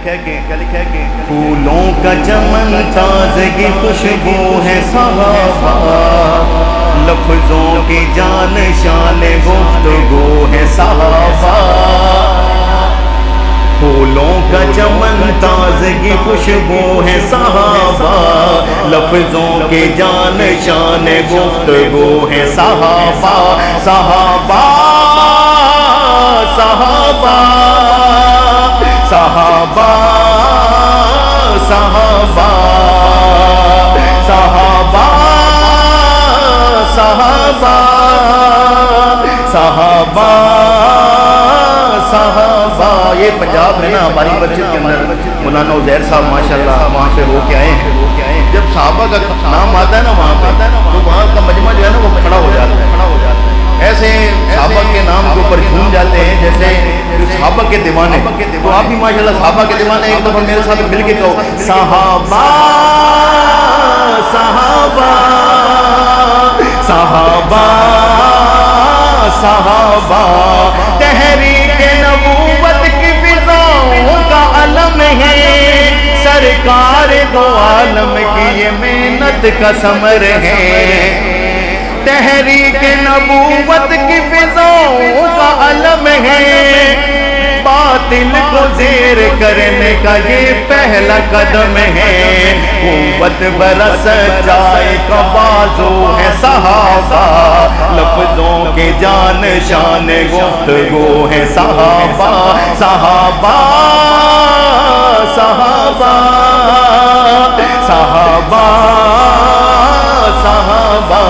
پھولوں کا چمن تازگی خوشبو ہے صحابہ، لفظوں کی جان شان گفتگو ہے صحابہ، پھولوں کا چمن تازگی خوشبو ہے صحابہ، لفظوں کی جان شان گفتگو ہے صحابہ، صحابہ صحابہ صحابہ صحابہ صحابہ صحابہ صحابہ صحابہ۔ یہ پنجاب ہے نا، ہماری مسجد کے اندر مولانا عزیر صاحب ماشاءاللہ وہاں سے ہو کے آئے ہیں، جب صحابہ کا نام آتا ہے نا وہاں پہ تو وہاں کا مجمع جو ہے نا وہ کھڑا ہو جاتا ہے، ایسے صحابہ کے نام کے اوپر جھوم جاتے ہیں جیسے صحابہ کے دیوانے۔ تو آپ بھی ماشاءاللہ صحابہ کے دیوانے، ایک دفعہ میرے ساتھ مل کے کہو صحابہ صحابہ صحابہ صحابہ، تحریک نبوت کی فضاؤں کا علم ہے، سرکار دو عالم کی یہ محنت کا ثمر ہے، تحریک نبوت کی فضاؤں کا علم ہے، باطل کو زیر کرنے کا یہ پہلا قدم ہے، قوت برس جائے کا بازو ہے صحابہ، لفظوں کے جان شان گفتگو ہے صحابہ، صحابہ صحابہ صحابہ صحابہ،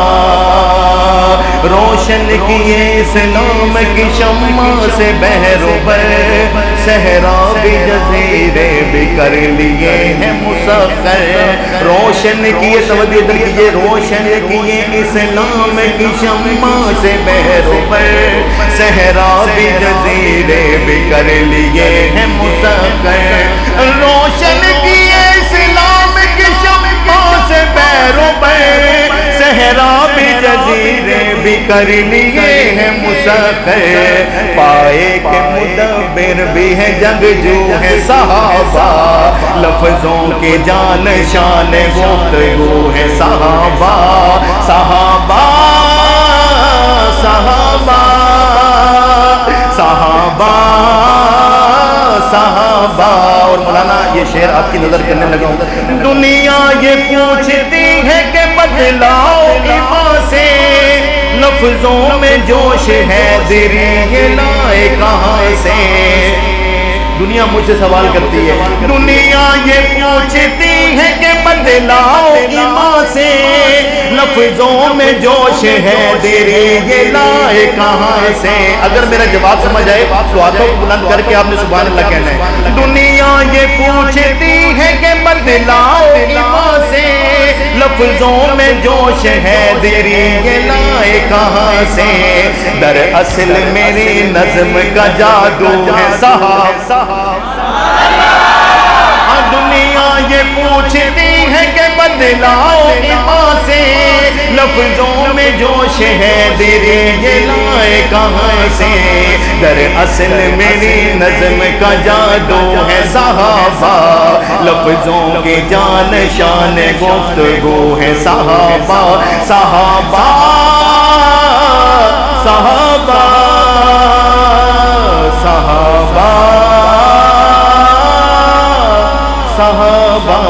روشن کیے اسلام کی شمع سے بہروبر، صحرا بھی جزیرے بھی کر لیے ہیں مسخر، روشن کیے توجہ دل کیجیے، روشن کیے اسلام کی شمع سے بہروبر، صحرا بھی جزیرے بھی کر لیے ہیں مسخر، روشن کیے اسلام کی شمع سے بہروبر، صحرا بھی جزیرے بھی کر لیے ہیں مسخر، پائے کے مدبر بھی ہے جنگجو ہے صحابہ، لفظوں کی جان شان گفتگو ہے صحابہ، صحابہ صحابہ صحابہ صحابہ۔ اور مولانا یہ شعر آپ کی نظر کرنے لگا ہوں، دنیا یہ پوچھتی ہے کہ بدلاؤ ایمان سے، لفظوں میں جوش ہے دری یہ لائے کہاں سے، دنیا مجھ سے سوال کرتی ہے، دنیا یہ پوچھتی ہے کہ بدلاؤ ایمان سے، لفظوں میں جوش ہے دری یہ لائے کہاں سے، اگر میرا جواب سمجھ آئے تو ہاتھوں کو بلند کر کے آپ نے سبحان اللہ کہنا ہے، دنیا یہ پوچھتی ہے کہ بدلاؤ ایمان سے، لفظوں میں جوش ہے دری یہ لائے کہاں سے، دراصل میری نظم کا جادو ہے صحابہ، دنیا یہ پوچھتی ہے کہ بدلاؤ ایمان سے، لفظوں میں جوش ہے دری یہ لائے کہاں سے، دراصل میری نظم کا جادو ہے صحابہ، لفظوں کی جان شان گفتگو ہے صحابہ، صحابہ صحابہ صحابہ صحابہ۔